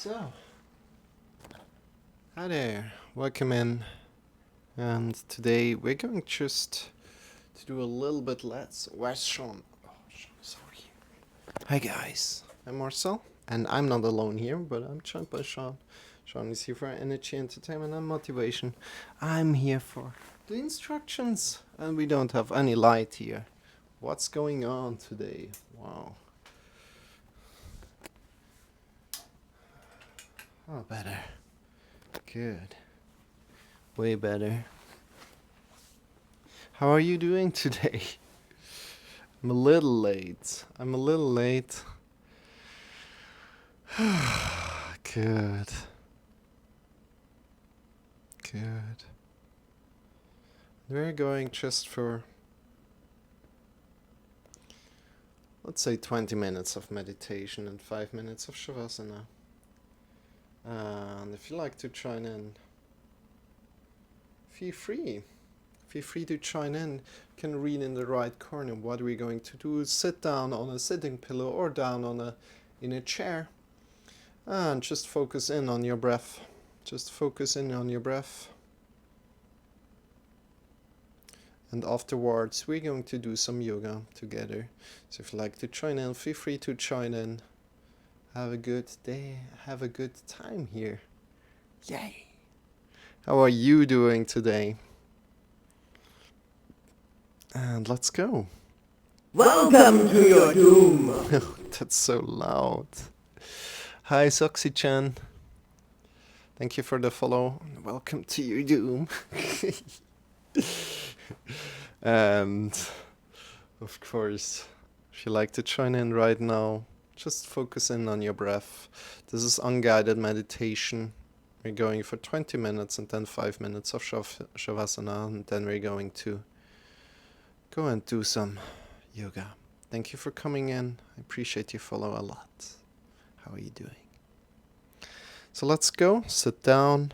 So, hi there, welcome in. And today we're going just to do a little bit less. Where's Shawn? Oh, Shawn, sorry. Hi guys, I'm Marcel, and I'm not alone here, but I'm joined by Shawn. Shawn is here for energy, entertainment, and motivation. I'm here for the instructions, and we don't have any light here. What's going on today? Wow. Oh, better. Good. Way better. How are you doing today? I'm a little late. Good. Good. We're going just for, let's say, 20 minutes of meditation and 5 minutes of Shavasana. And if you like to join in, feel free. Feel free to join in. You can read in the right corner. What we're going to do is sit down on a sitting pillow or down in a chair. And just focus in on your breath. Just focus in on your breath. And afterwards, we're going to do some yoga together. So if you'd like to join in, feel free to join in. Have a good day. Have a good time here. Yay! How are you doing today? And let's go. Welcome to your doom. That's so loud. Hi, Soxy-chan. Thank you for the follow. Welcome to your doom. And of course, if you like to join in right now, just focus in on your breath. This is unguided meditation. We're going for 20 minutes and then 5 minutes of Shavasana, and then we're going to go and do some yoga. Thank you for coming in. I appreciate your follow a lot. How are you doing? So let's go. Sit down.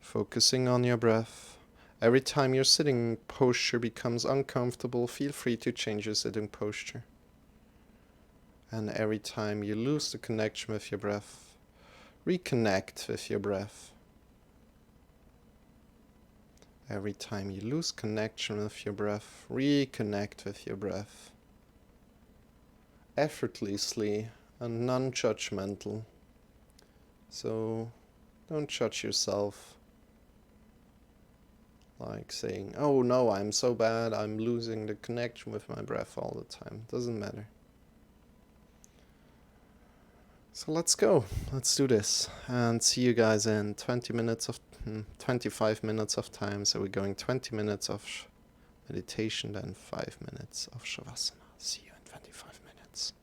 Focusing on your breath. Every time your sitting posture becomes uncomfortable, feel free to change your sitting posture. And every time you lose the connection with your breath, reconnect with your breath. Every time you lose connection with your breath, reconnect with your breath. Effortlessly and non-judgmental. So don't judge yourself. Like saying, oh no, I'm so bad, I'm losing the connection with my breath all the time. Doesn't matter. So let's go. Let's do this. And see you guys in 25 minutes of time. So we're going 20 minutes of meditation, then 5 minutes of Shavasana. See you in 25 minutes.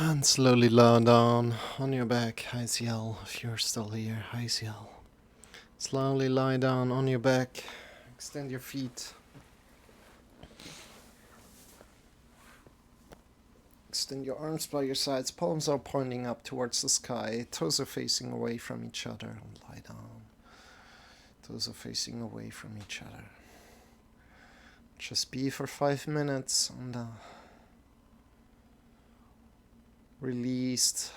And slowly lie down on your back, Haziel, if you're still here, Haziel. Slowly lie down on your back, extend your feet. Extend your arms by your sides, palms are pointing up towards the sky, toes are facing away from each other, and lie down. Toes are facing away from each other. Just be for 5 minutes and release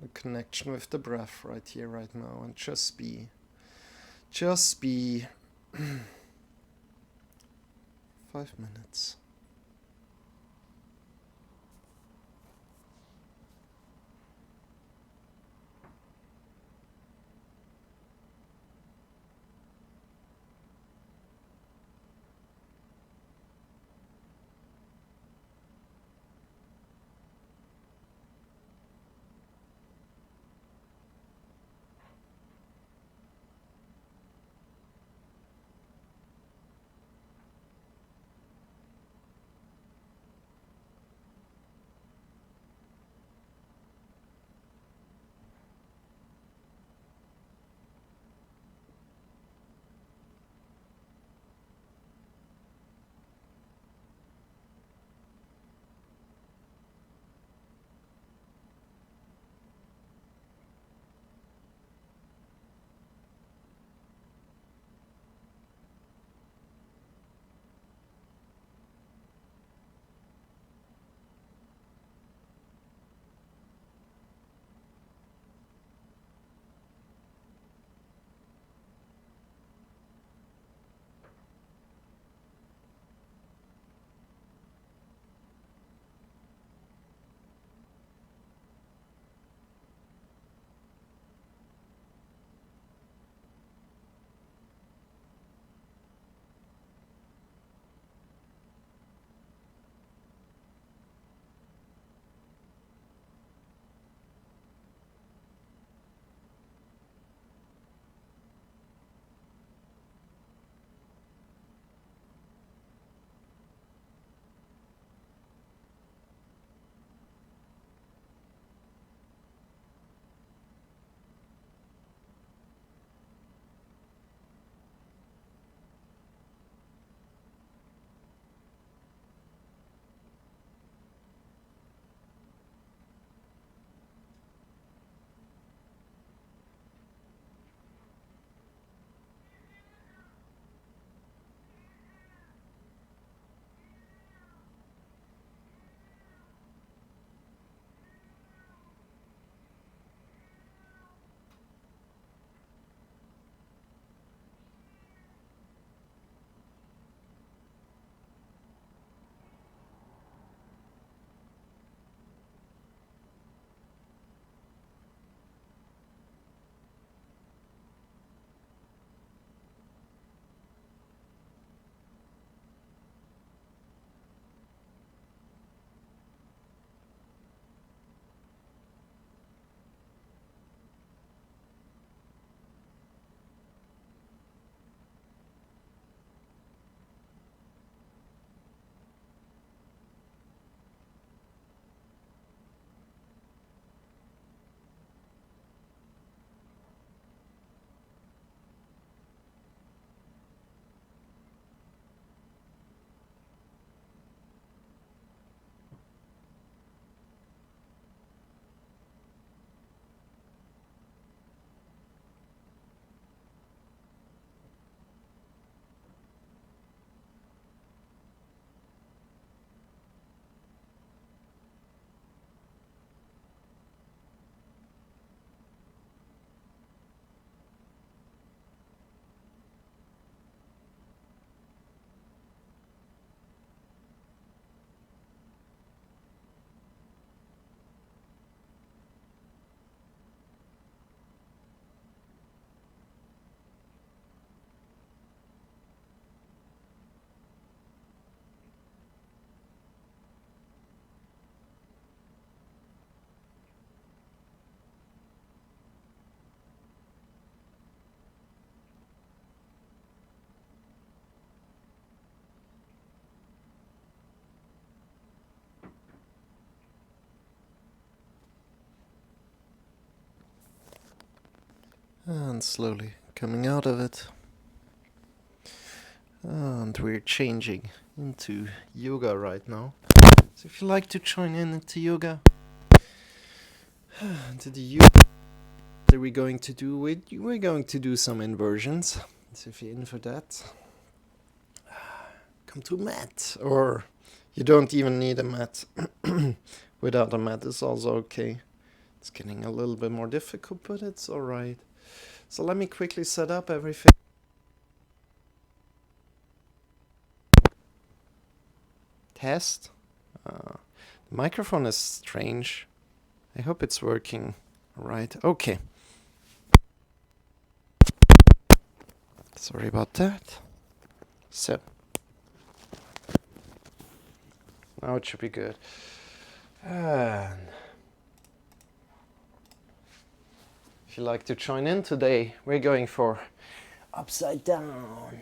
the connection with the breath right here, right now, and just be. Just be. 5 minutes. And slowly coming out of it. And we're changing into yoga right now. So if you like to join in into yoga, into the yoga that we're going to do, we're going to do some inversions. So if you're in for that, come to a mat. Or you don't even need a mat. Without a mat is also okay. It's getting a little bit more difficult, but it's alright. So let me quickly set up everything. Test. The microphone is strange. I hope it's working right. Okay. Sorry about that. So. Now it should be good. And if you like to join in today, we're going for upside down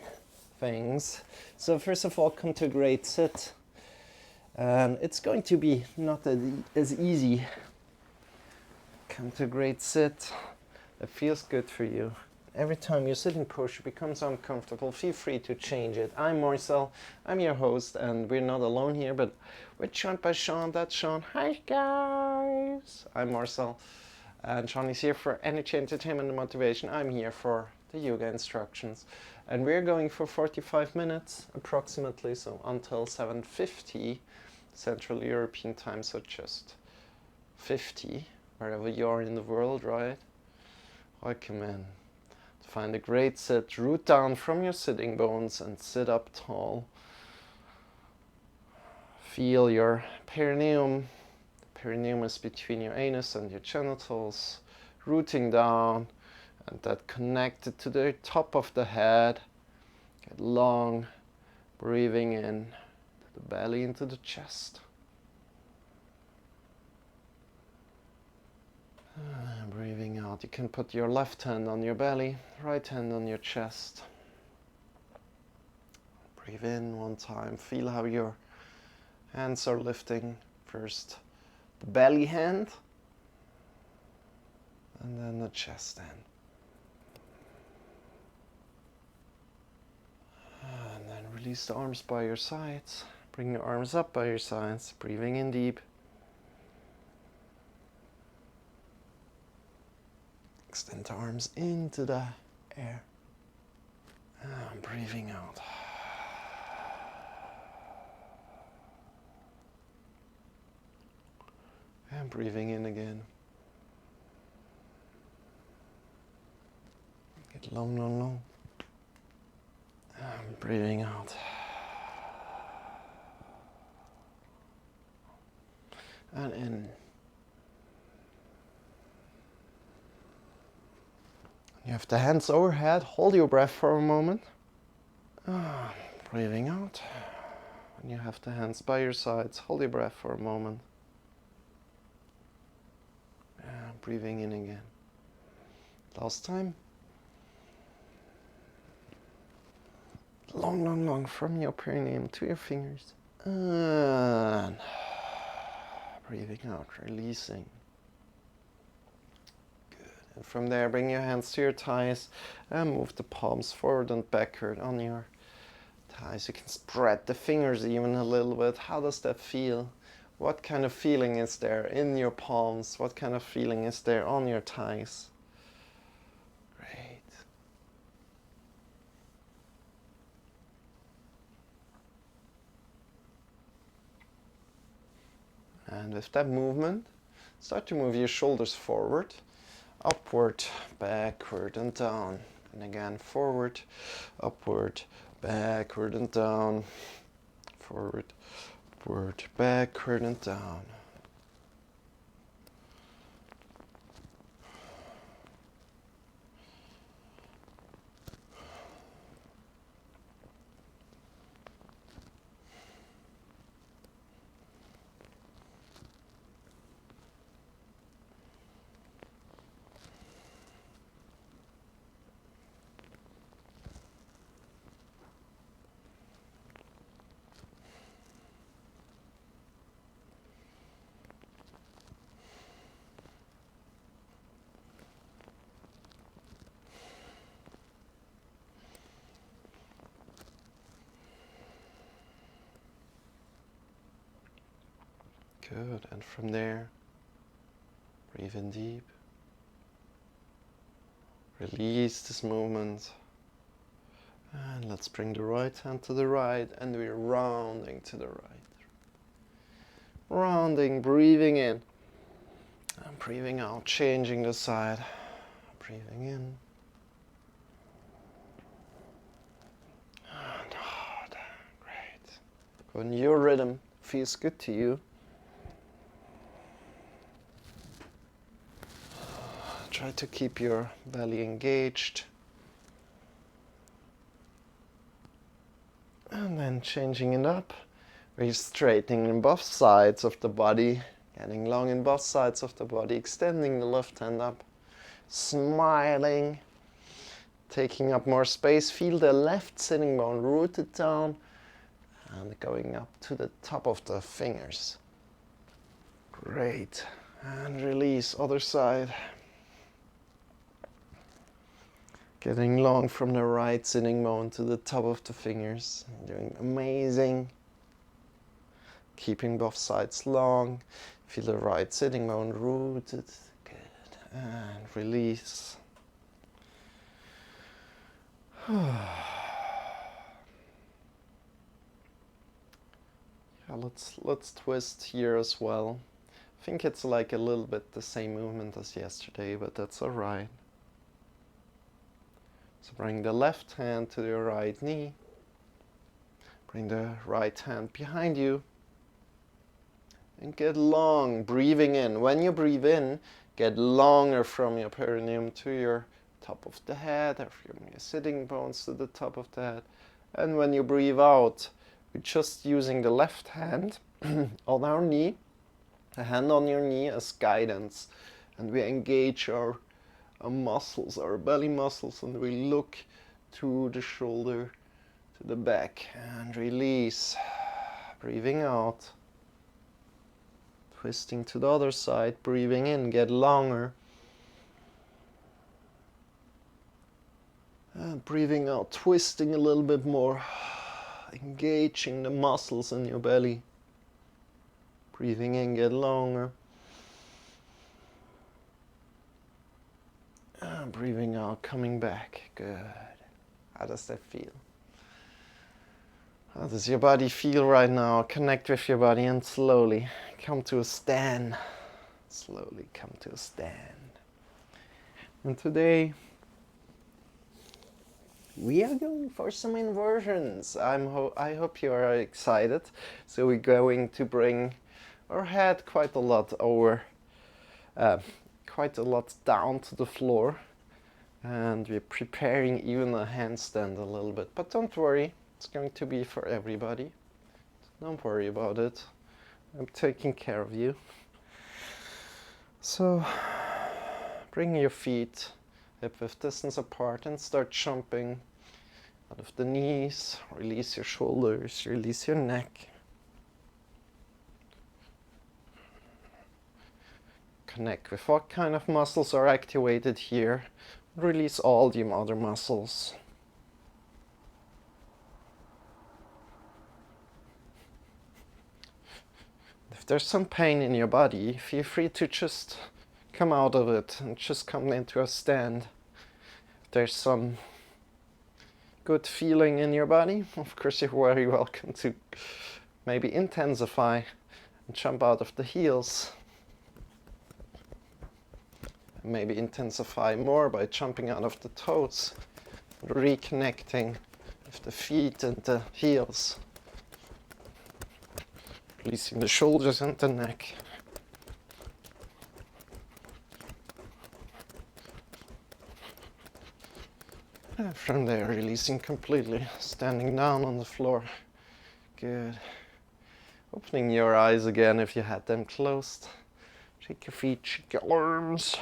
things. So first of all, come to a great sit. And it's going to be not as easy. Come to a great sit that feels good for you. Every time your sitting posture becomes uncomfortable, feel free to change it. I'm Marcel, I'm your host, and we're not alone here, but we're joined by Shawn. That's Shawn. Hi guys! I'm Marcel, and Shawn is here for energy, entertainment, and motivation. I'm here for the yoga instructions. And we're going for 45 minutes approximately, so until 7:50 Central European time, so just 50, wherever you are in the world, right? Welcome in. Find a great sit, root down from your sitting bones and sit up tall. Feel your perineum. The perineum is between your anus and your genitals, rooting down, and that connected to the top of the head. Get long, breathing in to the belly, into the chest. Breathing out. You can put your left hand on your belly, right hand on your chest. Breathe in one time. Feel how your hands are lifting. First the belly hand, and then the chest hand. And then release the arms by your sides. Bring your arms up by your sides. Breathing in deep. Extend the arms into the air. And breathing out. And breathing in again. Get long, long, long. And breathing out. And in. You have the hands overhead. Hold your breath for a moment. Breathing out. And you have the hands by your sides. Hold your breath for a moment. And breathing in again. Last time. Long, long, long from your perineum to your fingers. And breathing out, releasing. And from there, bring your hands to your thighs and move the palms forward and backward on your thighs. You can spread the fingers even a little bit. How does that feel? What kind of feeling is there in your palms? What kind of feeling is there on your thighs? Great. And with that movement, start to move your shoulders forward. Upward, backward and down. And again, forward, upward, backward and down. Forward, upward, backward and down. Good. And from there, breathe in deep. Release this movement. And let's bring the right hand to the right, and we're rounding to the right. Rounding, breathing in. And breathing out, changing the side. Breathing in. And out. Great. Go in your rhythm. Feels good to you. Try to keep your belly engaged. And then changing it up. We're straightening in both sides of the body. Getting long in both sides of the body. Extending the left hand up. Smiling. Taking up more space. Feel the left sitting bone rooted down. And going up to the top of the fingers. Great. And release, other side. Getting long from the right sitting bone to the top of the fingers. Doing amazing. Keeping both sides long. Feel the right sitting bone rooted. Good. And release. Yeah, let's twist here as well. I think it's like a little bit the same movement as yesterday, but that's all right. So bring the left hand to the right knee. Bring the right hand behind you. And get long, breathing in. When you breathe in, get longer from your perineum to your top of the head, or from your sitting bones to the top of the head. And when you breathe out, we're just using the left hand on our knee, the hand on your knee as guidance. And we engage our muscles, our belly muscles, and we look to the shoulder, to the back, and release. Breathing out. Twisting to the other side, breathing in, get longer. And breathing out, twisting a little bit more. Engaging the muscles in your belly. Breathing in, get longer. And breathing out, coming back. Good. How does that feel? How does your body feel right now? Connect with your body and slowly come to a stand. Slowly come to a stand. And today we are going for some inversions. I hope you are excited. So we're going to bring our head quite a lot over, quite a lot down to the floor. And we're preparing even a handstand a little bit. But don't worry, it's going to be for everybody. Don't worry about it. I'm taking care of you. So bring your feet hip-width distance apart and start jumping out of the knees. Release your shoulders, release your neck. Connect with what kind of muscles are activated here. Release all the other muscles. If there's some pain in your body, feel free to just come out of it and just come into a stand. If there's some good feeling in your body, of course you're very welcome to maybe intensify and jump out of the heels. Maybe intensify more by jumping out of the toes, reconnecting with the feet and the heels. Releasing the shoulders and the neck. And from there, releasing completely, standing down on the floor. Good. Opening your eyes again if you had them closed. Shake your feet, shake your arms.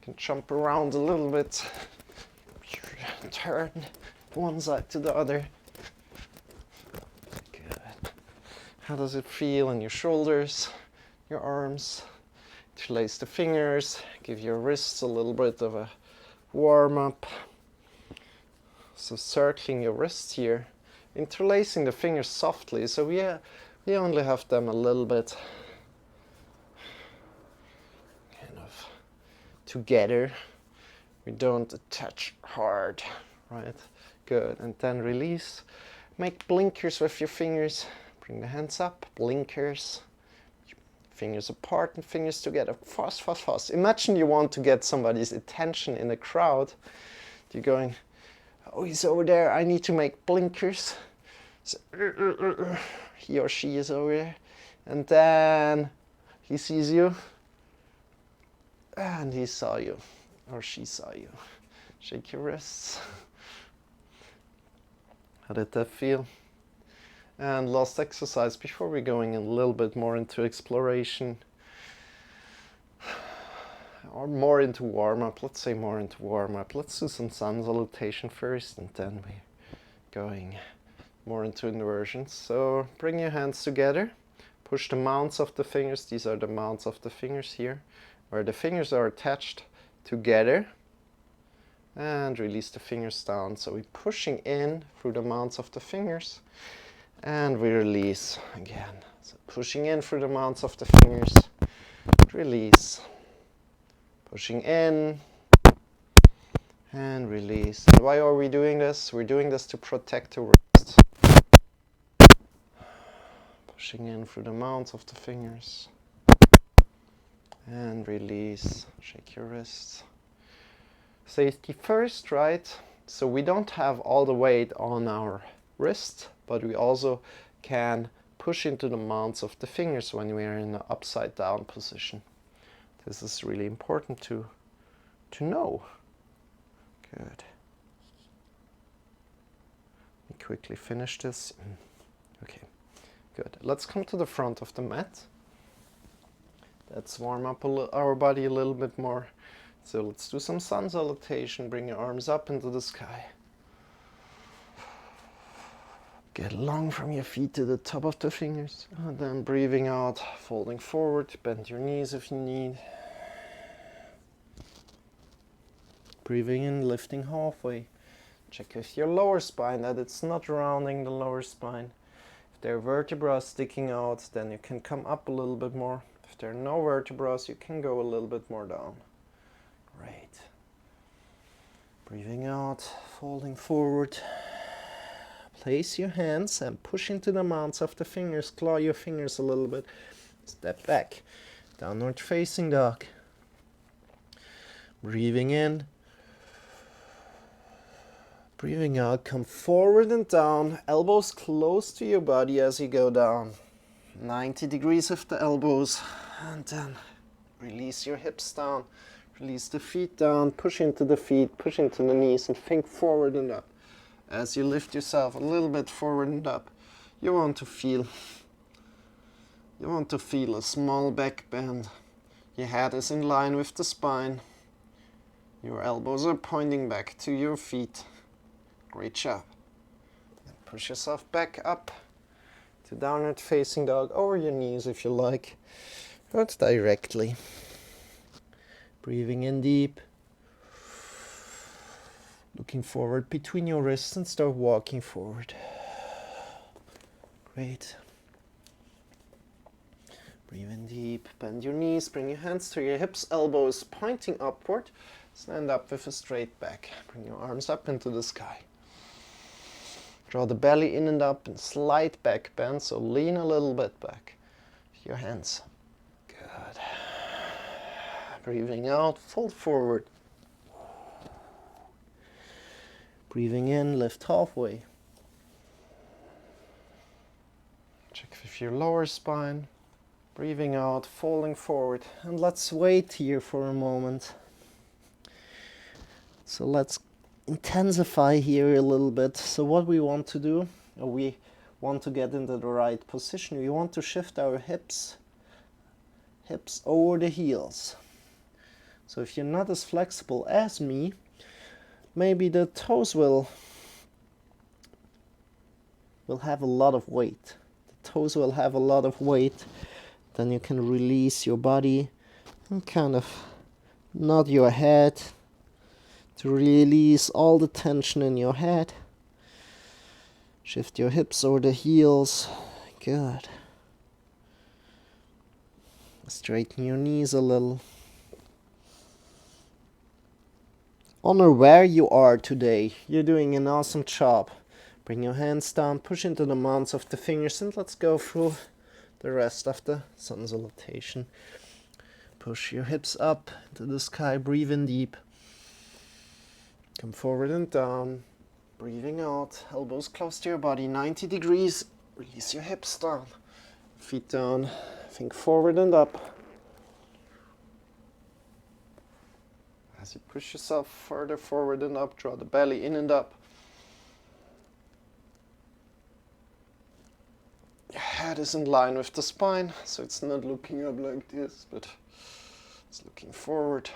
You can jump around a little bit. Turn one side to the other. How does it feel in your shoulders, your arms? Interlace the fingers, give your wrists a little bit of a warm up. So circling your wrists here, interlacing the fingers softly. So You only have them a little bit kind of together. We don't attach hard, right? Good, and then release. Make blinkers with your fingers. Bring the hands up, blinkers. Fingers apart and fingers together. Fast, fast, fast. Imagine you want to get somebody's attention in a crowd. You're going, oh, he's over there, I need to make blinkers. So, he or she is over there. And then he sees you. And he saw you. Or she saw you. Shake your wrists. How did that feel? And last exercise before we're going a little bit more into exploration or more into warm-up. Let's say more into warm-up. Let's do some sun salutation first, and then we're going more into inversions. So bring your hands together, push the mounts of the fingers. These are the mounts of the fingers here, where the fingers are attached together, and release the fingers down. So we're pushing in through the mounts of the fingers, and we release again. So pushing in through the mounts of the fingers, release. Pushing in and release. And why are we doing this? We're doing this to protect the wrist. Pushing in through the mounts of the fingers and release. Shake your wrists. Safety first, right? So we don't have all the weight on our wrist, but we also can push into the mounts of the fingers when we are in an upside down position. This is really important to know. Good. Let me quickly finish this. Okay, good. Let's come to the front of the mat. Let's warm up our body a little bit more. So let's do some sun salutation. Bring your arms up into the sky. Get long from your feet to the top of the fingers. And then breathing out, folding forward. Bend your knees if you need. Breathing in, lifting halfway. Check with your lower spine that it's not rounding the lower spine. If there are vertebrae sticking out, then you can come up a little bit more. If there are no vertebrae, you can go a little bit more down. Great. Breathing out, folding forward. Place your hands and push into the mounts of the fingers. Claw your fingers a little bit. Step back. Downward facing dog. Breathing in. Breathing out. Come forward and down. Elbows close to your body as you go down. 90 degrees with the elbows. And then release your hips down. Release the feet down. Push into the feet. Push into the knees and think forward and up. As you lift yourself a little bit forward and up, you want to feel a small back bend. Your head is in line with the spine. Your elbows are pointing back to your feet. Great job. And push yourself back up to downward facing dog, over your knees if you like, but directly. Breathing in deep. Looking forward between your wrists and start walking forward. Great. Breathe in deep. Bend your knees. Bring your hands to your hips, elbows pointing upward. Stand up with a straight back. Bring your arms up into the sky. Draw the belly in and up and slight back bend, so lean a little bit back. Your hands. Good. Breathing out, fold forward. Breathing in, lift halfway. Check with your lower spine. Breathing out, falling forward. And let's wait here for a moment. So let's intensify here a little bit. So what we want to do, we want to get into the right position. We want to shift our hips over the heels. So if you're not as flexible as me, maybe the toes will have a lot of weight. The toes will have a lot of weight. Then you can release your body and kind of nod your head to release all the tension in your head. Shift your hips over the heels. Good. Straighten your knees a little. Honor where you are today. You're doing an awesome job. Bring your hands down, push into the mounts of the fingers, and let's go through the rest of the sun salutation. Push your hips up into the sky, breathe in deep. Come forward and down. Breathing out, elbows close to your body, 90 degrees. Release your hips down, feet down. Think forward and up. As you push yourself further forward and up, draw the belly in and up. Your head is in line with the spine, so it's not looking up like this, but it's looking forward.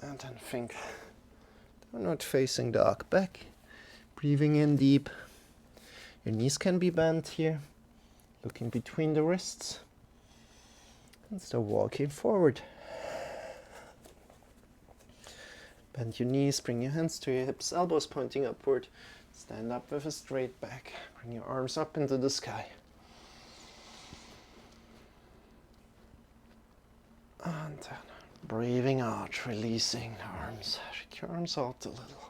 And then think downward facing dog, back. Breathing in deep. Your knees can be bent here. Looking between the wrists. And still walking forward. Bend your knees, bring your hands to your hips, elbows pointing upward. Stand up with a straight back. Bring your arms up into the sky. And then breathing out, releasing the arms. Shake your arms out a little.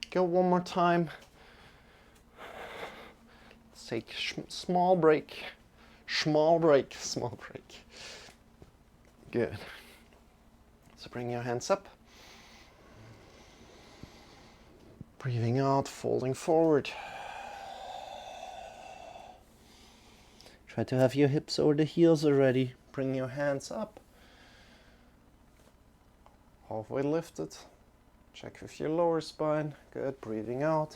Go one more time. Let's take a small break. Small break. Good. So bring your hands up. Breathing out, folding forward. Try to have your hips over the heels already. Bring your hands up. Halfway lifted. Check with your lower spine. Good. Breathing out.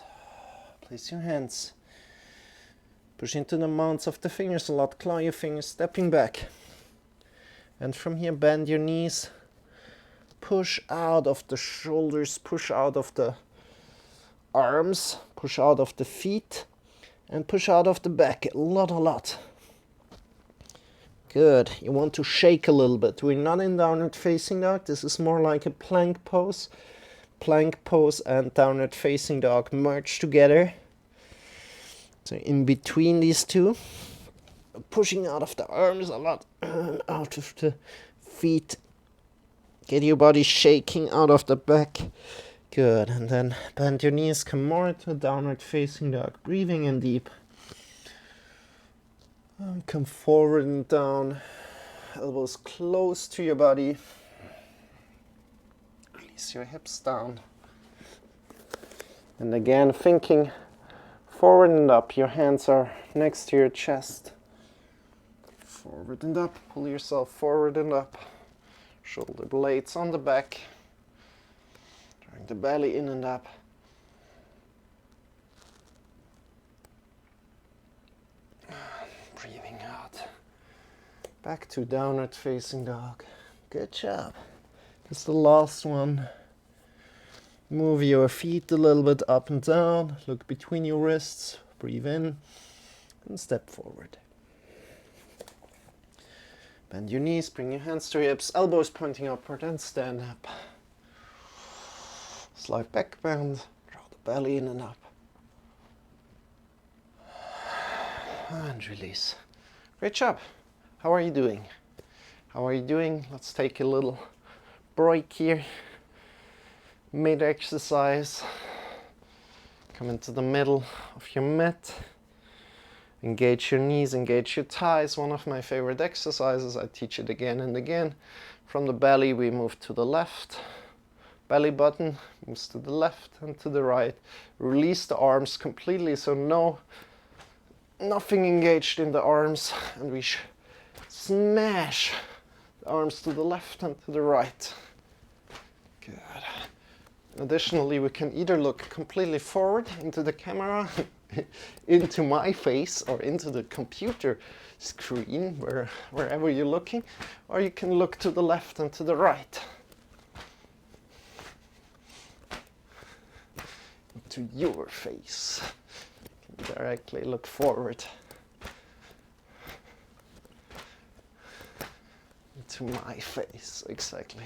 Place your hands. Push into the mounts of the fingers a lot. Claw your fingers, stepping back. And from here, bend your knees. Push out of the shoulders. Push out of the arms, push out of the feet, and push out of the back a lot. Good. You want to shake a little bit. We're not in downward facing dog. This is more like a plank pose. Plank pose and downward facing dog merge together. So in between these two, pushing out of the arms a lot, and out of the feet. Get your body shaking out of the back. Good, and then bend your knees, come more to downward facing dog, breathing in deep. And come forward and down, elbows close to your body. Release your hips down. And again, thinking forward and up, your hands are next to your chest. Forward and up, pull yourself forward and up. Shoulder blades on the back. Drawing the belly in and up. Breathing out. Back to downward facing dog. Good job. That's the last one. Move your feet a little bit up and down. Look between your wrists. Breathe in and step forward. Bend your knees, bring your hands to your hips, elbows pointing upward, and stand up. Slight back bend, draw the belly in and up. And release. Great job. How are you doing? Let's take a little break here. Mid-exercise. Come into the middle of your mat. Engage your knees, engage your thighs. One of my favorite exercises. I teach it again and again. From the belly, we move to the left. Belly button moves to the left and to the right. Release the arms completely, so nothing engaged in the arms. And we smash the arms to the left and to the right. Good. Additionally, we can either look completely forward into the camera, into my face, or into the computer screen, wherever you're looking, or you can look to the left and to the right. To your face. Directly look forward. To my face, exactly.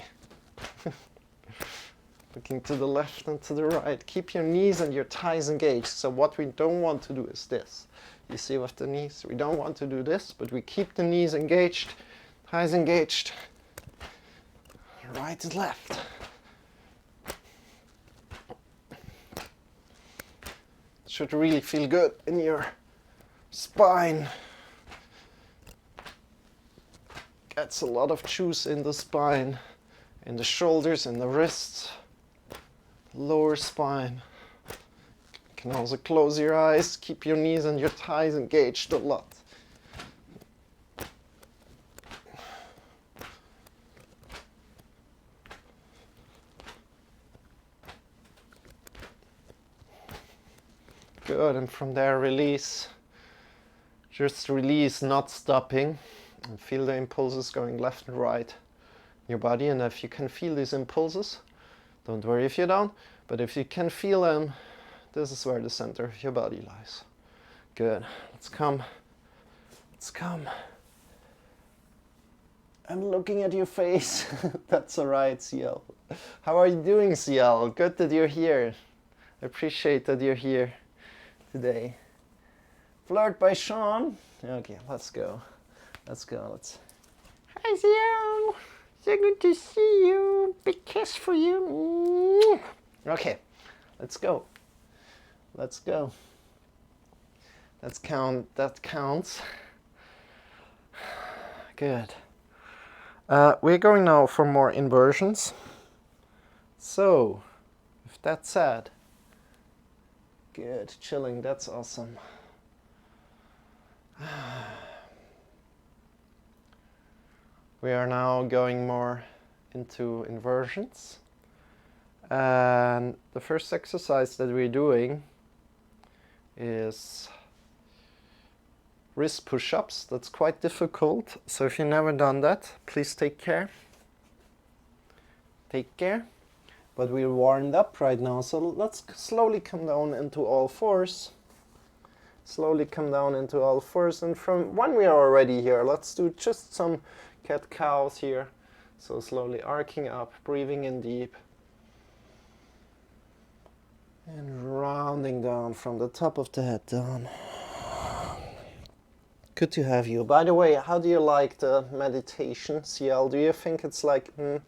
Looking to the left and to the right. Keep your knees and your thighs engaged. So what we don't want to do is this. You see with the knees, we don't want to do this, but we keep the knees engaged, thighs engaged, right and left. Should really feel good in your spine. Gets a lot of juice in the spine, in the shoulders, in the wrists, lower spine. You can also close your eyes, keep your knees and your thighs engaged a lot. Good, and from there release. Just release, not stopping. And feel the impulses going left and right in your body. And if you can feel these impulses, don't worry if you don't, but if you can feel them, this is where the center of your body lies. Good, let's come. Let's come. I'm looking at your face. That's alright, CL. How are you doing, CL? Good that you're here. I appreciate that you're here today. Flirt by Shawn. Okay, let's go. Let's go. Let's. Hi, CL. So good to see you. Big kiss for you. Okay, let's go. Let's go. Let's count. That counts. Good. We're going now for more inversions. So, with that said, good, chilling, that's awesome. We are now going more into inversions. And the first exercise that we're doing is wrist push-ups. That's quite difficult, so if you've never done that, please take care. Take care. But we're warmed up right now, so let's slowly come down into all fours. Slowly come down into all fours, and from when we are already here, let's do just some cat-cows here. So slowly arcing up, breathing in deep. And rounding down from the top of the head down. Good to have you. By the way, how do you like the meditation, CL? Do you think it's like, I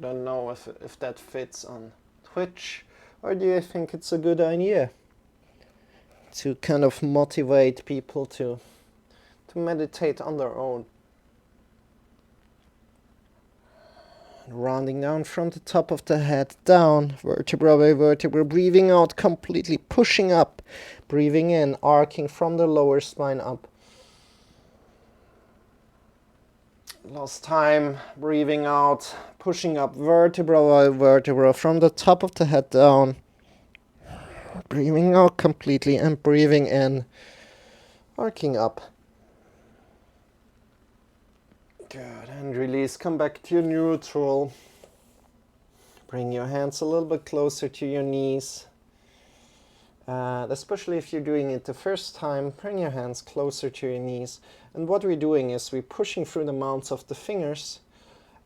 don't know if that fits on Twitch, or do you think it's a good idea to kind of motivate people to meditate on their own? Rounding down from the top of the head down, vertebra by vertebra, breathing out completely, pushing up, breathing in, arcing from the lower spine up. Last time, breathing out, pushing up vertebra by vertebra from the top of the head down. Breathing out completely and breathing in, arcing up. Good, and release, come back to your neutral. Bring your hands a little bit closer to your knees. Especially if you're doing it the first time, bring your hands closer to your knees. And what we're doing is we're pushing through the mounts of the fingers,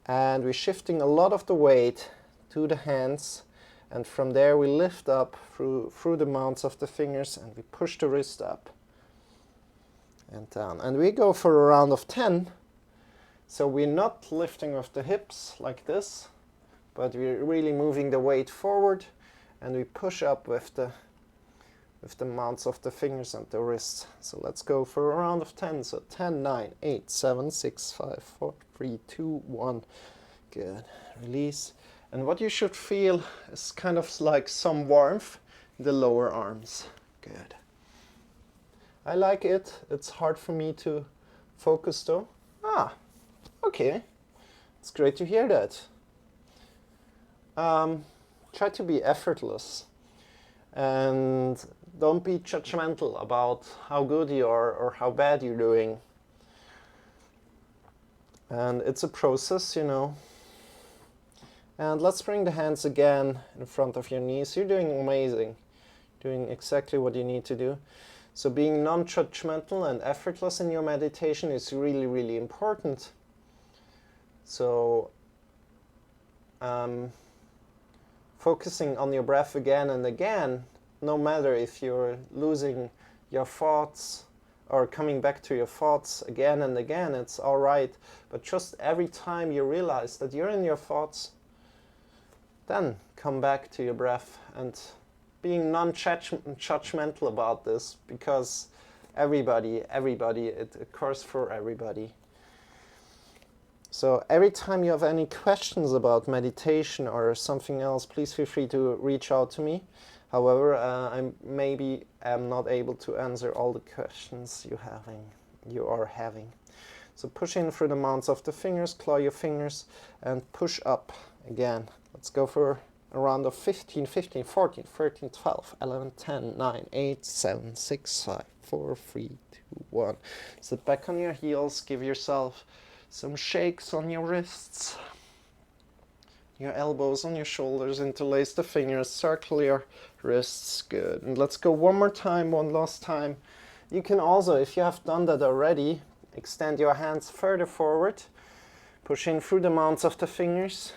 and we're shifting a lot of the weight to the hands, and from there we lift up through the mounts of the fingers, and we push the wrist up and down. And we go for a round of 10. So we're not lifting with the hips like this, but we're really moving the weight forward, and we push up with the mounts of the fingers and the wrists. So let's go for a round of 10. So 10, 9, 8, 7, 6, 5, 4, 3, 2, 1. Good. Release. And what you should feel is kind of like some warmth in the lower arms. Good. I like it. It's hard for me to focus though. Okay. It's great to hear that. Try to be effortless. And don't be judgmental about how good you are or how bad you're doing. And it's a process, you know. And let's bring the hands again in front of your knees. You're doing amazing. Doing exactly what you need to do. So being non-judgmental and effortless in your meditation is really, really important. So focusing on your breath again and again, no matter if you're losing your thoughts or coming back to your thoughts again and again, it's all right. But just every time you realize that you're in your thoughts, then come back to your breath and being non-judgmental about this, because everybody, it occurs for everybody. So every time you have any questions about meditation or something else, please feel free to reach out to me. However, I maybe am not able to answer all the questions you are having. So push in through the mounts of the fingers, claw your fingers, and push up again. Let's go for a round of 15, 14, 13, 12, 11, 10, 9, 8, 7, 6, 5, 4, 3, 2, 1. Sit back on your heels, give yourself some shakes on your wrists, your elbows on your shoulders, interlace the fingers, circle your wrists. Good. And let's go one more time, one last time. You can also, if you have done that already, extend your hands further forward, push in through the mounts of the fingers,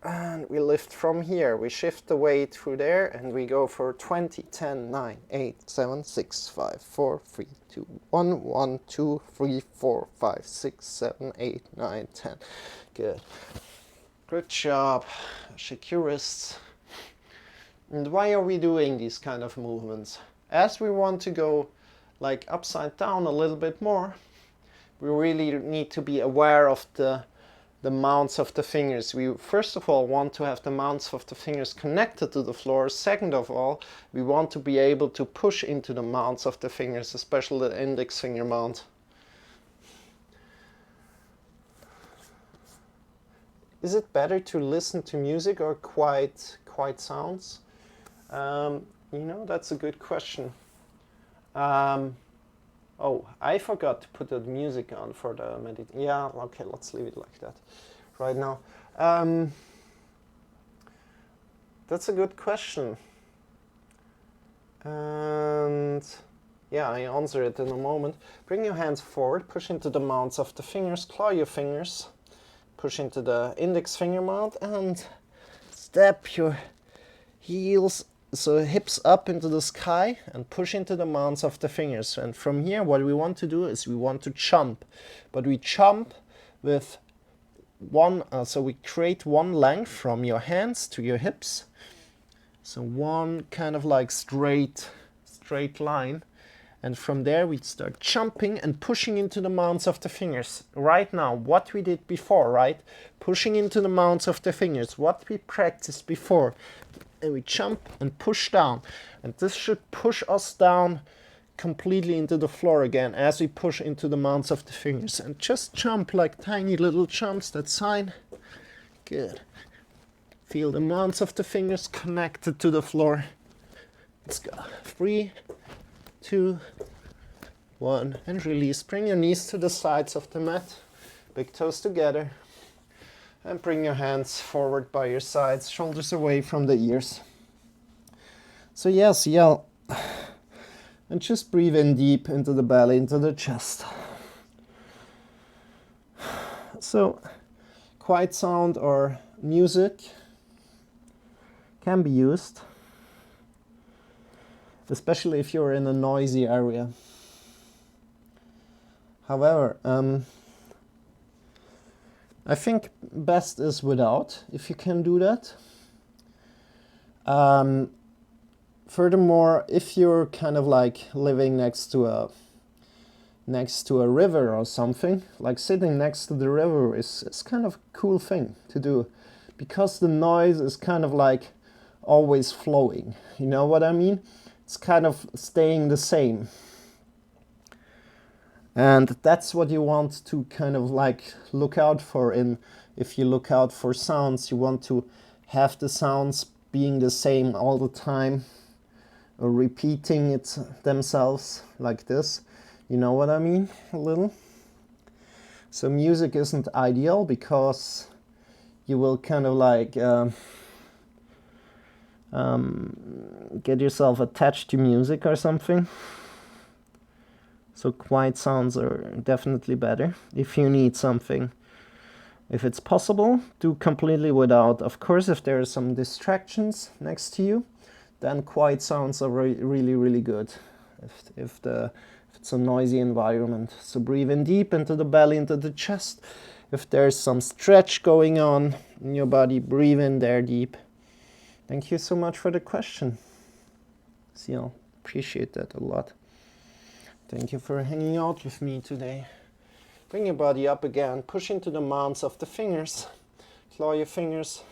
and we lift from here. We shift the weight through there, and we go for 20, 10, 9, 8, 7, 6, 5, 4, 3, 2, 1, 1, 2, 3, 4, 5, 6, 7, 8, 9, 10. Good. Good job. Shake your wrists. And why are we doing these kind of movements? As we want to go like upside down a little bit more, we really need to be aware of the mounts of the fingers. We first of all want to have the mounts of the fingers connected to the floor. Second of all, we want to be able to push into the mounts of the fingers, especially the index finger mount. Is it better to listen to music or quiet sounds? That's a good question. Oh, I forgot to put the music on for the meditation. Yeah, okay, let's leave it like that right now. That's a good question. And yeah, I answer it in a moment. Bring your hands forward, push into the mounts of the fingers, claw your fingers, push into the index finger mount, and step your heels, so hips up into the sky, and push into the mounts of the fingers. And from here, what we want to do is we want to jump, but we jump with one, so we create one length from your hands to your hips. So one kind of like straight line. And from there we start jumping and pushing into the mounts of the fingers. Right now, what we did before, right? Pushing into the mounts of the fingers, what we practiced before. And we jump and push down. And this should push us down completely into the floor again as we push into the mounts of the fingers. And just jump like tiny little jumps, that's fine. Good. Feel the mounts of the fingers connected to the floor. Let's go. 3, 2, 1, and release. Bring your knees to the sides of the mat, big toes together, and bring your hands forward by your sides, shoulders away from the ears. So yes, yell, and just breathe in deep into the belly, into the chest. So quiet sound or music can be used, especially if you're in a noisy area. However, I think best is without, if you can do that. Furthermore, if you're kind of like living next to a river or something, like sitting next to the river is kind of a cool thing to do, because the noise is kind of like always flowing. You know what I mean? It's kind of staying the same. And that's what you want to kind of like look out for. If you look out for sounds, you want to have the sounds being the same all the time, or repeating it themselves like this. You know what I mean? A little. So music isn't ideal because you will kind of like get yourself attached to music or something. So quiet sounds are definitely better if you need something If it's possible, do completely without. Of course, if there are some distractions next to you, then quiet sounds are really, really good. If it's a noisy environment. So breathe in deep into the belly, into the chest. If there's some stretch going on in your body, breathe in there deep. Thank you so much for the question. Seal, appreciate that a lot. Thank you for hanging out with me today. Bring your body up again, push into the mounds of the fingers. Claw your fingers,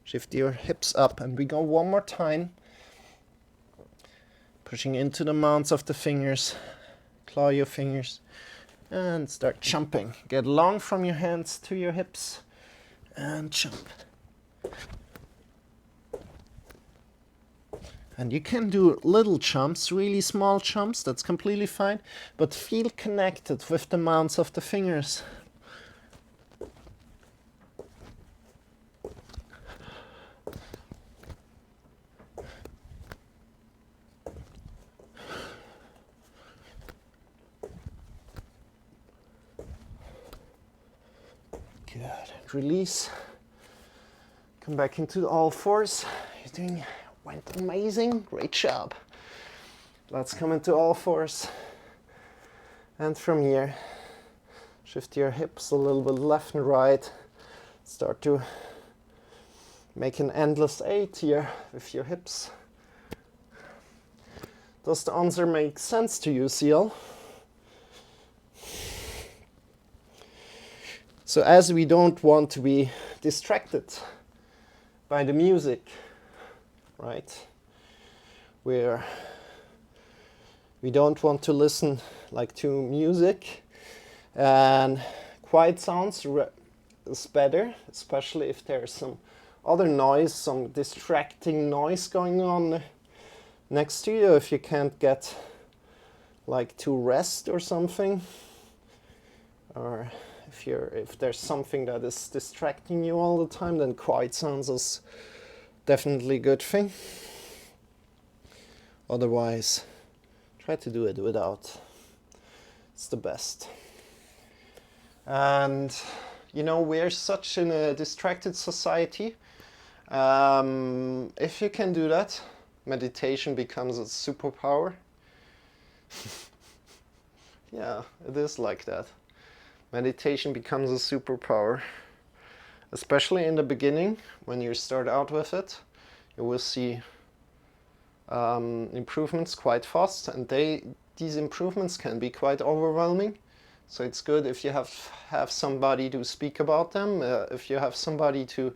shift your hips up, and we go one more time. Pushing into the mounds of the fingers, claw your fingers, and start jumping. Get long from your hands to your hips, and jump. And you can do little jumps, really small jumps, that's completely fine, but feel connected with the mounds of the fingers. Good. And release. Come back into all fours. Went amazing. Great job. Let's come into all fours. And from here, shift your hips a little bit left and right. Start to make an endless 8 here with your hips. Does the answer make sense to you, Seal? So as we don't want to be distracted by the music, right? We don't want to listen like to music, and quiet sounds is better, especially if there's some other noise, some distracting noise going on next to you. If you can't get like to rest or something, or if there's something that is distracting you all the time, then quiet sounds is definitely a good thing. Otherwise, try to do it without. It's the best. And you know, we're such in a distracted society. If you can do that, meditation becomes a superpower. Yeah, it is like that. Meditation becomes a superpower. Especially in the beginning, when you start out with it, you will see improvements quite fast, and these improvements can be quite overwhelming. So it's good if you have somebody to speak about them, if you have somebody to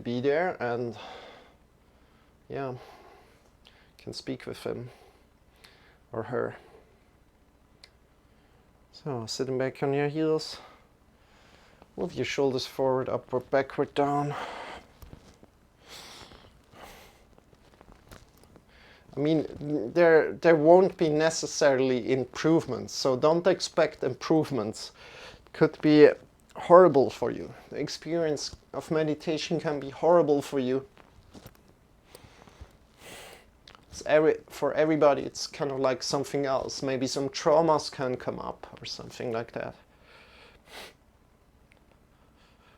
be there, and yeah, can speak with him or her. So sitting back on your heels. Move your shoulders forward, upward, backward, down. I mean, there won't be necessarily improvements, so don't expect improvements. It could be horrible for you. The experience of meditation can be horrible for you. For everybody, it's kind of like something else. Maybe some traumas can come up or something like that.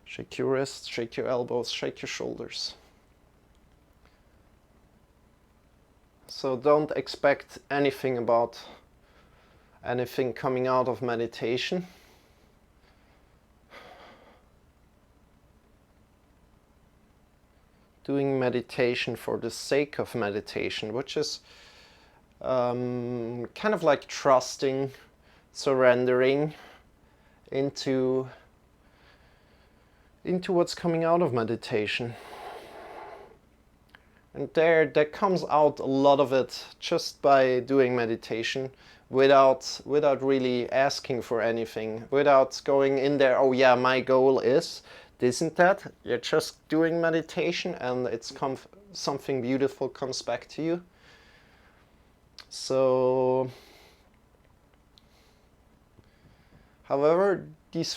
Shake your wrists, shake your elbows, shake your shoulders. So don't expect anything coming out of meditation. Doing meditation for the sake of meditation, which is kind of like trusting, surrendering into what's coming out of meditation. And there comes out a lot of it just by doing meditation without really asking for anything, without going in there, oh yeah, my goal is this and that. You're just doing meditation, and something beautiful comes back to you. So, however, these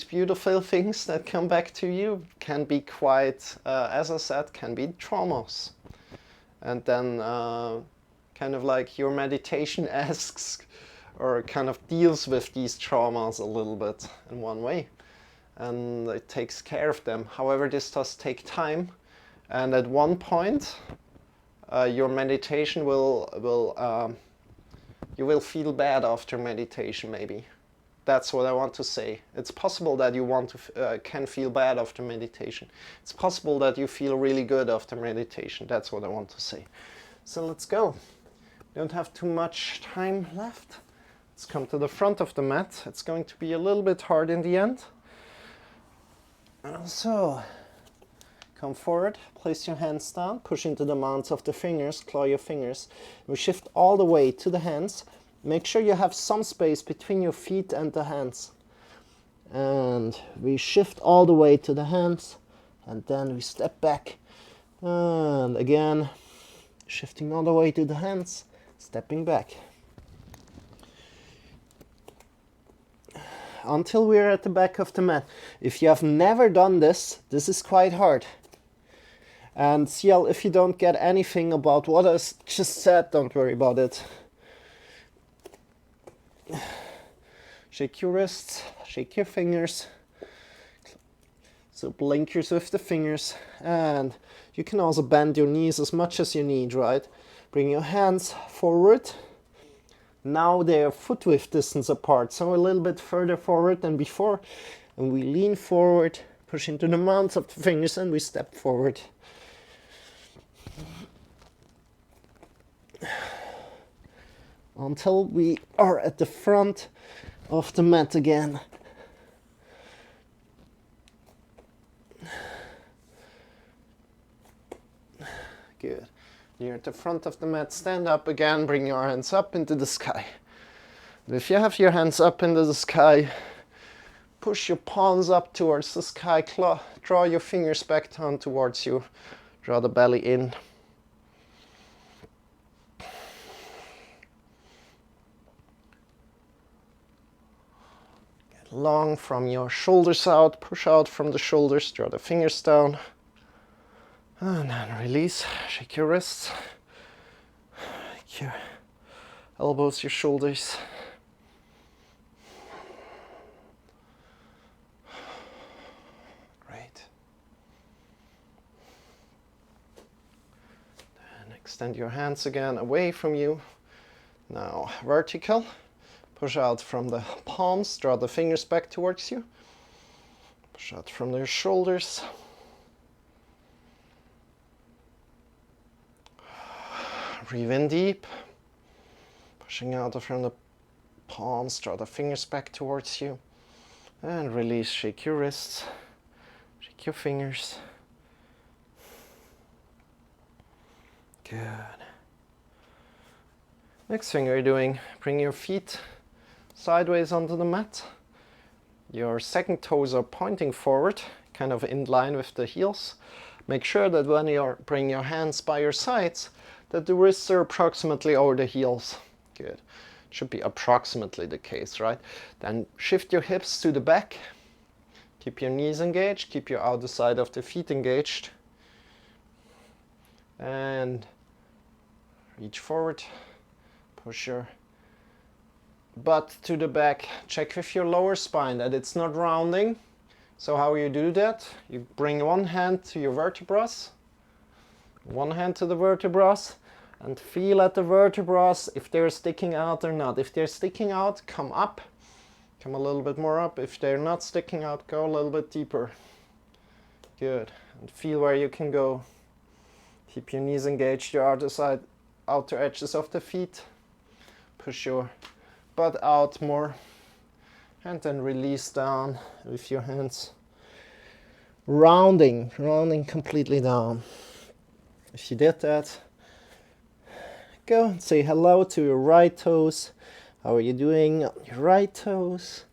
beautiful things that come back to you can be quite, as I said, can be traumas. And then kind of like your meditation asks or kind of deals with these traumas a little bit in one way. and it takes care of them. However, this does take time, and at one point your meditation you will feel bad after meditation, maybe. That's what I want to say. It's possible that you can feel bad after meditation. It's possible that you feel really good after meditation. That's what I want to say. So let's go. Don't have too much time left. Let's come to the front of the mat. It's going to be a little bit hard in the end. So, come forward, place your hands down, push into the mounts of the fingers, claw your fingers. We shift all the way to the hands. Make sure you have some space between your feet and the hands. And we shift all the way to the hands, and then we step back. And again, shifting all the way to the hands, stepping back. Until we're at the back of the mat. If you have never done this, this is quite hard. And CL, if you don't get anything about what I just said, don't worry about it. Shake your wrists, shake your fingers. So blinkers with the fingers. And you can also bend your knees as much as you need, right? Bring your hands forward. Now they are foot width distance apart, so a little bit further forward than before. And we lean forward, push into the mounts of the fingers, and we step forward. Until we are at the front of the mat again. Good. You're at the front of the mat, stand up again, bring your hands up into the sky. And if you have your hands up into the sky, push your palms up towards the sky, draw your fingers back down towards you, draw the belly in. Get long from your shoulders out, push out from the shoulders, draw the fingers down. And then release, shake your wrists, shake your elbows, your shoulders. Great. Then extend your hands again away from you. Now vertical, push out from the palms, draw the fingers back towards you. Push out from your shoulders. Breathe in deep, pushing out from the palms, draw the fingers back towards you, and release, shake your wrists, shake your fingers. Good. Next thing you're doing, bring your feet sideways onto the mat. Your second toes are pointing forward, kind of in line with the heels. Make sure that when you bring your hands by your sides, that the wrists are approximately over the heels. Good. It should be approximately the case, right? Then shift your hips to the back. Keep your knees engaged. Keep your outer side of the feet engaged. And reach forward. Push your butt to the back. Check with your lower spine that it's not rounding. So how you do that? You bring one hand to your vertebrae. One hand to the vertebrae and feel at the vertebrae if they're sticking out or not. If they're sticking out, come up. Come a little bit more up. If they're not sticking out, go a little bit deeper. Good. And feel where you can go. Keep your knees engaged, your outer edges of the feet. Push your butt out more. And then release down with your hands. Rounding completely down. If you did that, go and say hello to your right toes. How are you doing on your right toes?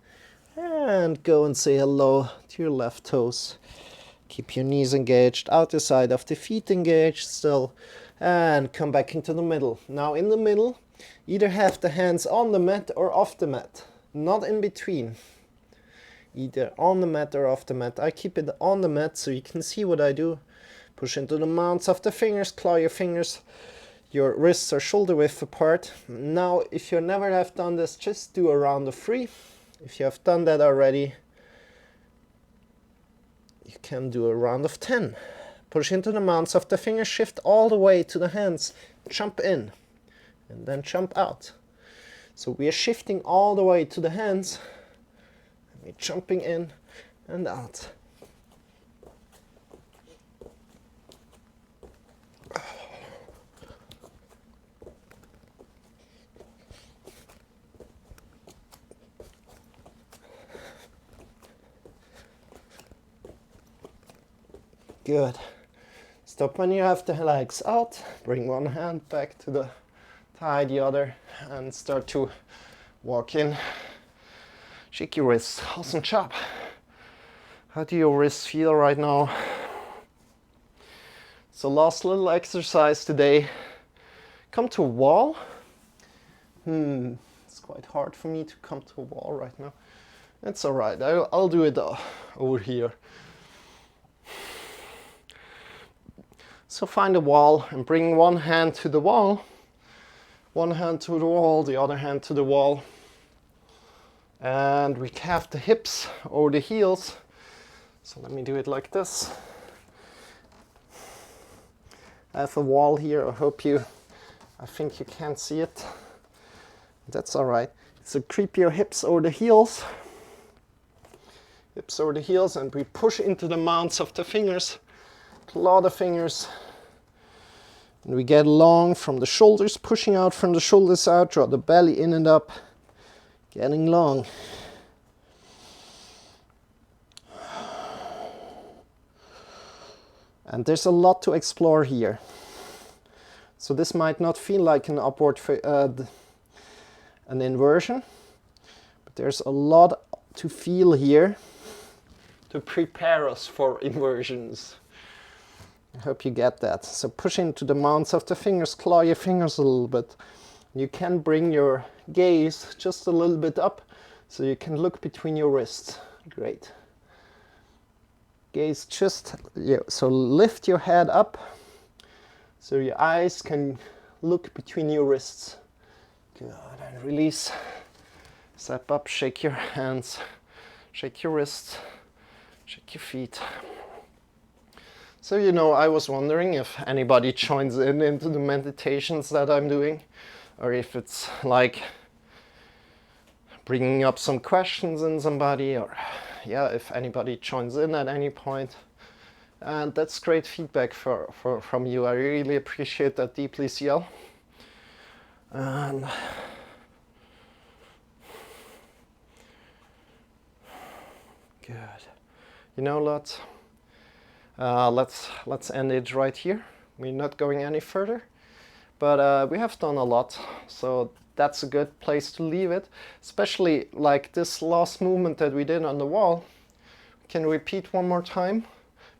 And go and say hello to your left toes. Keep your knees engaged, outer side of the feet engaged still. And come back into the middle. Now in the middle, either have the hands on the mat or off the mat. Not in between. Either on the mat or off the mat. I keep it on the mat so you can see what I do. Push into the mounts of the fingers, claw your fingers. Your wrists are shoulder width apart. Now, if you never have done this, just do a round of 3. If you have done that already, you can do a round of 10. Push into the mounts of the fingers, shift all the way to the hands, jump in, and then jump out. So we are shifting all the way to the hands, and we're jumping in and out. Good. Stop when you have the legs out. Bring one hand back to the thigh, the other, and start to walk in. Shake your wrists. Awesome job. How do your wrists feel right now? So last little exercise today. Come to a wall. It's quite hard for me to come to a wall right now. It's alright. I'll do it over here. So find a wall and bring one hand to the wall. One hand to the wall, the other hand to the wall. And we calf the hips over the heels. So let me do it like this. I have a wall here. I think you can't see it. That's all right. So creep your hips over the heels. Hips over the heels, and we push into the mounts of the fingers. Claw the fingers. And we get long from the shoulders, pushing out from the shoulders out, draw the belly in and up, getting long. And there's a lot to explore here. So this might not feel like an an inversion, but there's a lot to feel here to prepare us for inversions. I hope you get that. So push into the mounts of the fingers, claw your fingers a little bit. You can bring your gaze just a little bit up so you can look between your wrists. Great. Gaze just, so lift your head up so your eyes can look between your wrists. Good, and release. Step up, shake your hands, shake your wrists, shake your feet. So, I was wondering if anybody joins into the meditations that I'm doing, or if it's like bringing up some questions in somebody, or if anybody joins in at any point. And that's great feedback from you. I really appreciate that deeply, Ciel. And good. Let's end it right here. We're not going any further, but we have done a lot, so that's a good place to leave it. Especially like this last movement that we did on the wall. We can repeat one more time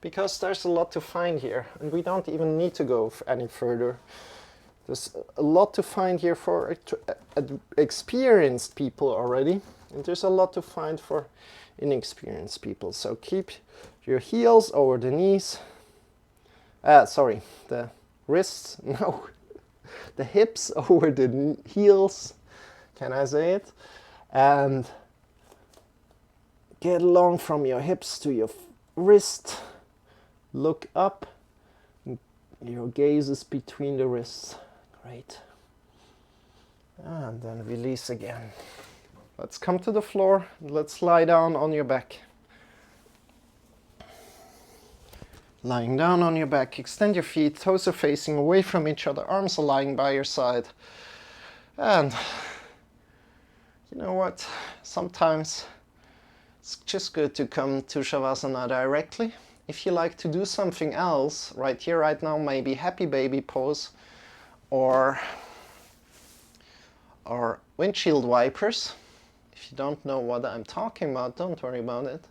because there's a lot to find here, and we don't even need to go any further. There's a lot to find here for experienced people already, and there's a lot to find for inexperienced people. So keep your heels over the knees. The wrists, no. The hips over the heels. Can I say it? And get long from your hips to your wrist. Look up. Your gaze is between the wrists. Great. And then release again. Let's come to the floor. Let's lie down on your back. Lying down on your back, extend your feet, toes are facing away from each other, arms are lying by your side. And you know what? Sometimes it's just good to come to Shavasana directly. If you like to do something else, right here, right now, maybe happy baby pose or windshield wipers. If you don't know what I'm talking about, don't worry about it.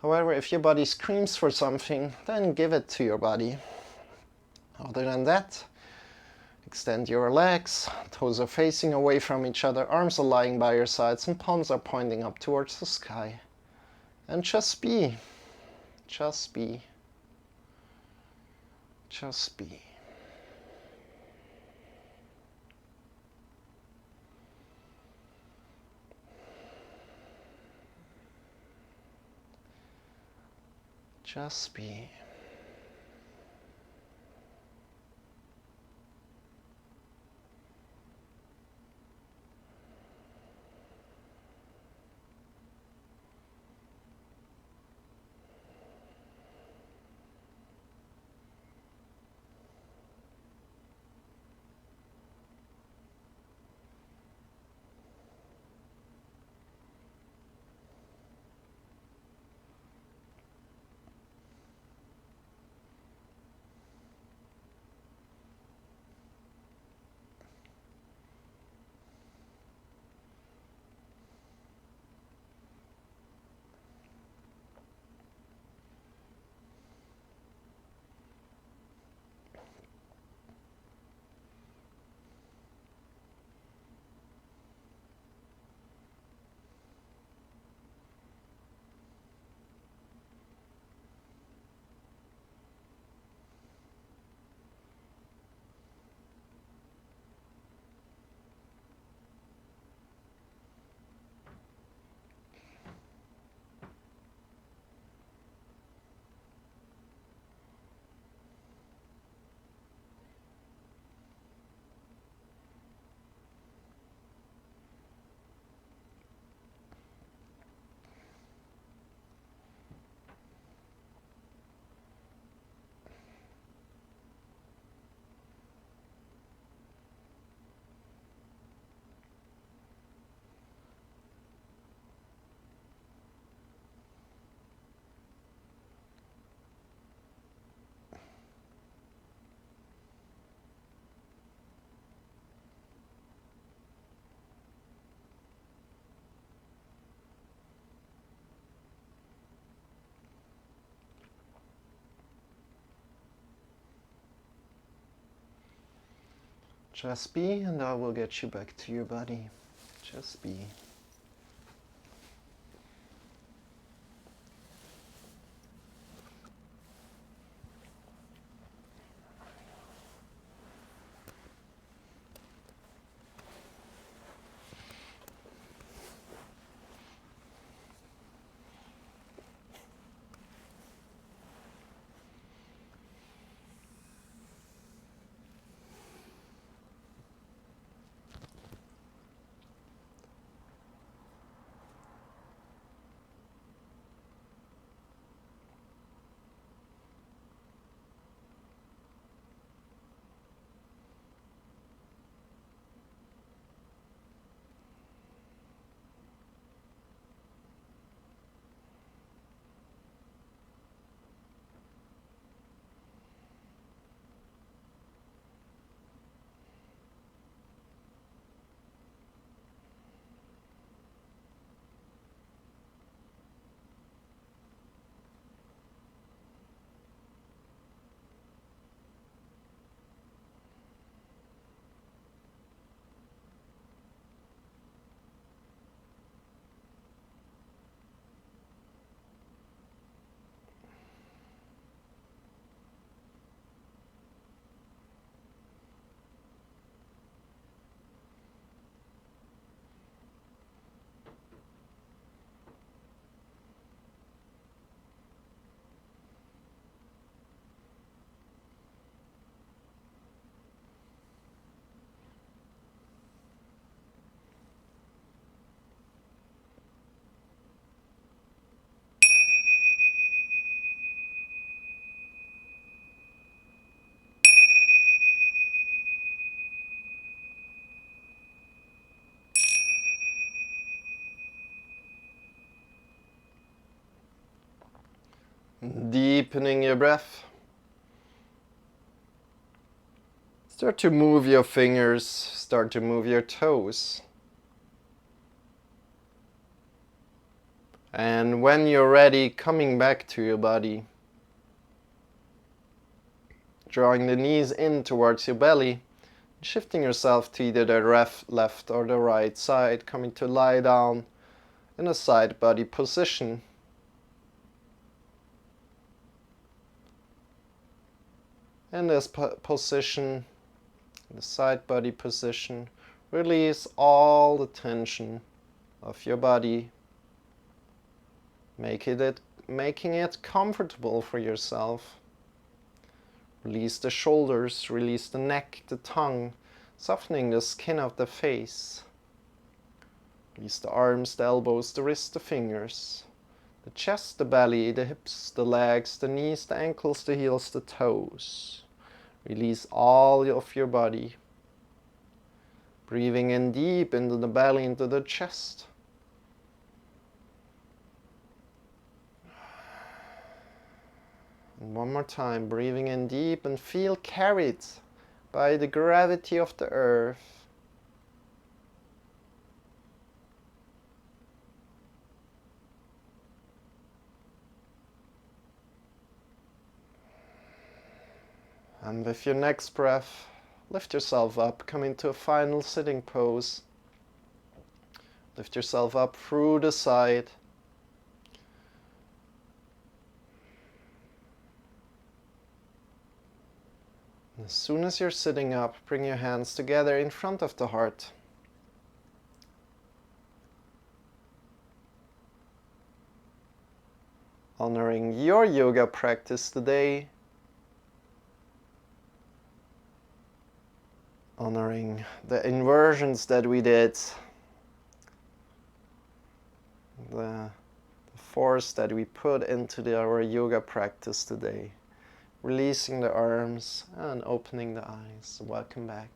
However, if your body screams for something, then give it to your body. Other than that, extend your legs, toes are facing away from each other, arms are lying by your sides, and palms are pointing up towards the sky. And just be. Just be. Just be. Just be. Just be, and I will get you back to your body. Just be. Deepening your breath. Start to move your fingers, start to move your toes. And when you're ready, coming back to your body. Drawing the knees in towards your belly. Shifting yourself to either the left or the right side, coming to lie down in a side body position. In this position, the side body position, release all the tension of your body. Make it making it comfortable for yourself. Release the shoulders, release the neck, the tongue, softening the skin of the face. Release the arms, the elbows, the wrists, the fingers, the chest, the belly, the hips, the legs, the knees, the ankles, the heels, the toes. Release all of your body. Breathing in deep into the belly, into the chest. And one more time, breathing in deep and feel carried by the gravity of the earth. And with your next breath, lift yourself up, come into a final sitting pose. Lift yourself up through the side. As soon as you're sitting up, bring your hands together in front of the heart. Honoring your yoga practice today. Honoring the inversions that we did. The force that we put into our yoga practice today. Releasing the arms and opening the eyes. Welcome back.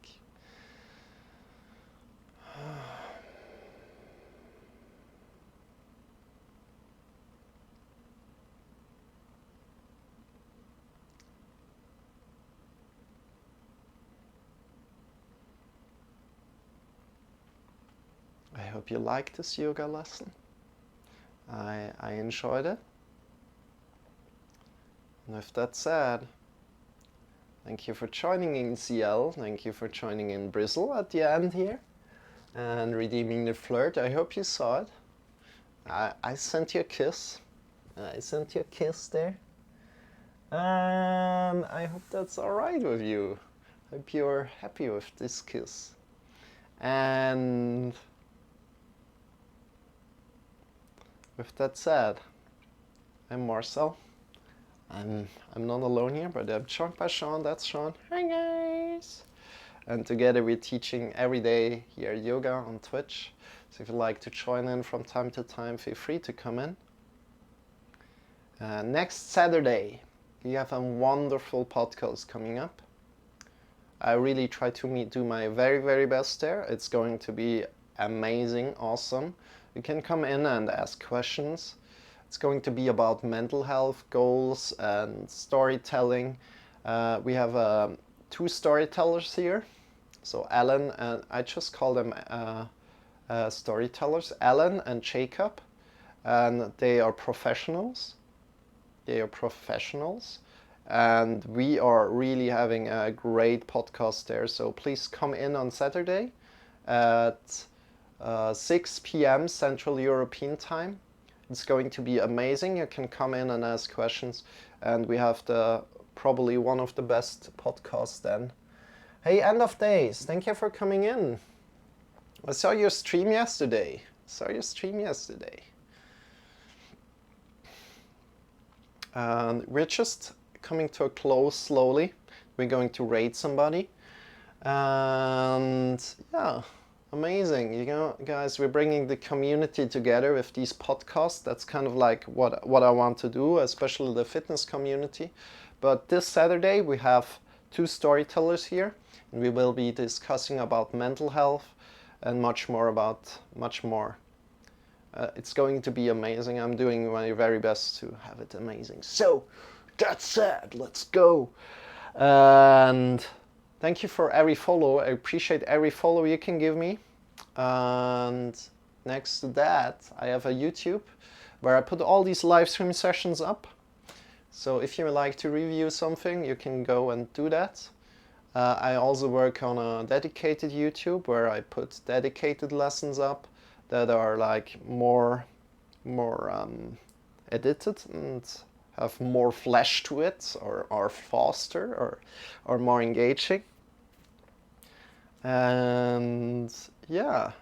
I hope you liked this yoga lesson. I enjoyed it. And with that said, thank you for joining in CL. Thank you for joining in Bristle at the end here. And redeeming the flirt. I hope you saw it. I sent you a kiss. I sent you a kiss there. And I hope that's alright with you. Hope you're happy with this kiss. And with that said, I'm Marcel. I'm not alone here, but I'm joined by Shawn. That's Shawn. Hi guys! And together we're teaching every day here yoga on Twitch. So if you'd like to join in from time to time, feel free to come in. Next Saturday, we have a wonderful podcast coming up. I really try to do my very, very best there. It's going to be amazing, awesome. You can come in and ask questions. It's going to be about mental health, goals, and storytelling. We have 2 storytellers here. So Alan and I just call them storytellers, Alan and Jacob, and they are professionals. And we are really having a great podcast there. So please come in on Saturday at 6 p.m. Central European time. It's going to be amazing. You can come in and ask questions, and we have probably one of the best podcasts then. Hey, End of Days, thank you for coming in. I saw your stream yesterday. We're just coming to a close slowly. We're going to raid somebody. And yeah, amazing. You know, guys, we're bringing the community together with these podcasts. That's kind of like what I want to do, especially the fitness community. But this Saturday, we have 2 storytellers here. And we will be discussing about mental health and much more. It's going to be amazing. I'm doing my very best to have it amazing. So, that said, let's go. And thank you for every follow. I appreciate every follow you can give me. And next to that, I have a YouTube where I put all these live stream sessions up. So if you like to review something, you can go and do that. I also work on a dedicated YouTube where I put dedicated lessons up that are like more edited and have more flesh to it, or are faster, or more engaging. And yeah,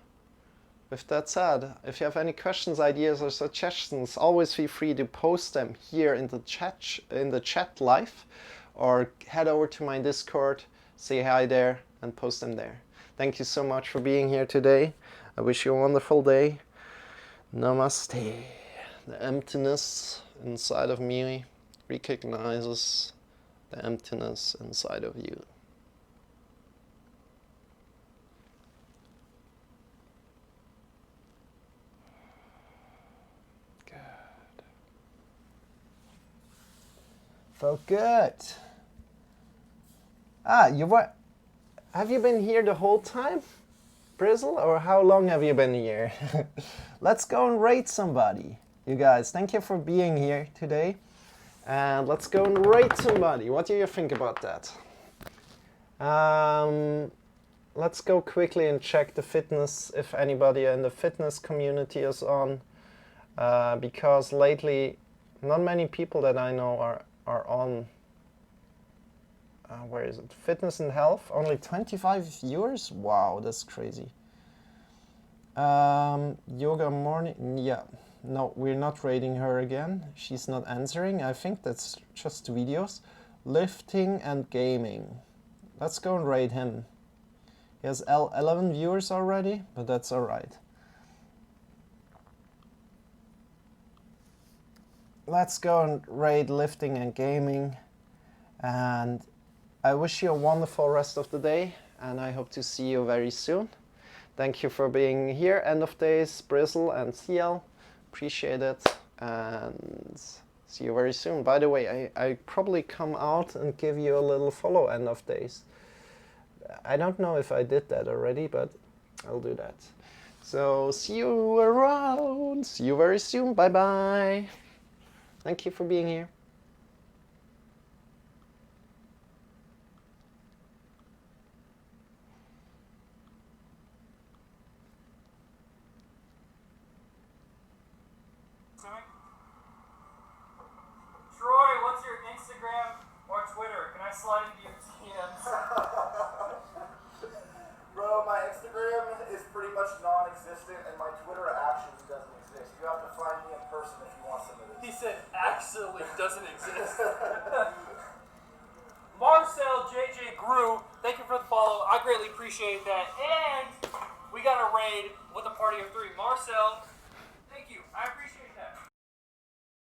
with that said, if you have any questions, ideas, or suggestions, always feel free to post them here in the chat live, or head over to my Discord, say hi there, and post them there. Thank you so much for being here today. I wish you a wonderful day. Namaste. The emptiness inside of me recognizes the emptiness inside of you. Good. Felt good. Have you been here the whole time, Brizzle, or how long have you been here? Let's go and raid somebody. You guys, thank you for being here today. And let's go and raid somebody. What do you think about that? Let's go quickly and check the fitness, if anybody in the fitness community is on. Because lately, not many people that I know are on. Where is it? Fitness and health. Only 25 viewers? Wow, that's crazy. Yoga morning. Yeah. No, we're not raiding her again. She's not answering. I think that's just videos. Lifting and gaming. Let's go and raid him. He has 11 viewers already, but that's alright. Let's go and raid lifting and gaming. And I wish you a wonderful rest of the day, and I hope to see you very soon. Thank you for being here. End of days, Brizzle and CL. Appreciate it, and see you very soon. By the way, I probably come out and give you a little follow end of days. I don't know if I did that already, but I'll do that. So see you around. See you very soon. Bye bye. Thank you for being here. Troy, what's your Instagram or Twitter? Can I slide into your DMs? Bro, my Instagram is pretty much non-existent, and my Twitter actually doesn't exist. You have to find me in person if you want some of this. He said actually doesn't exist. Marcel Groux, thank you for the follow. I greatly appreciate that. And we got a raid with a party of 3. Marcel, thank you. I appreciate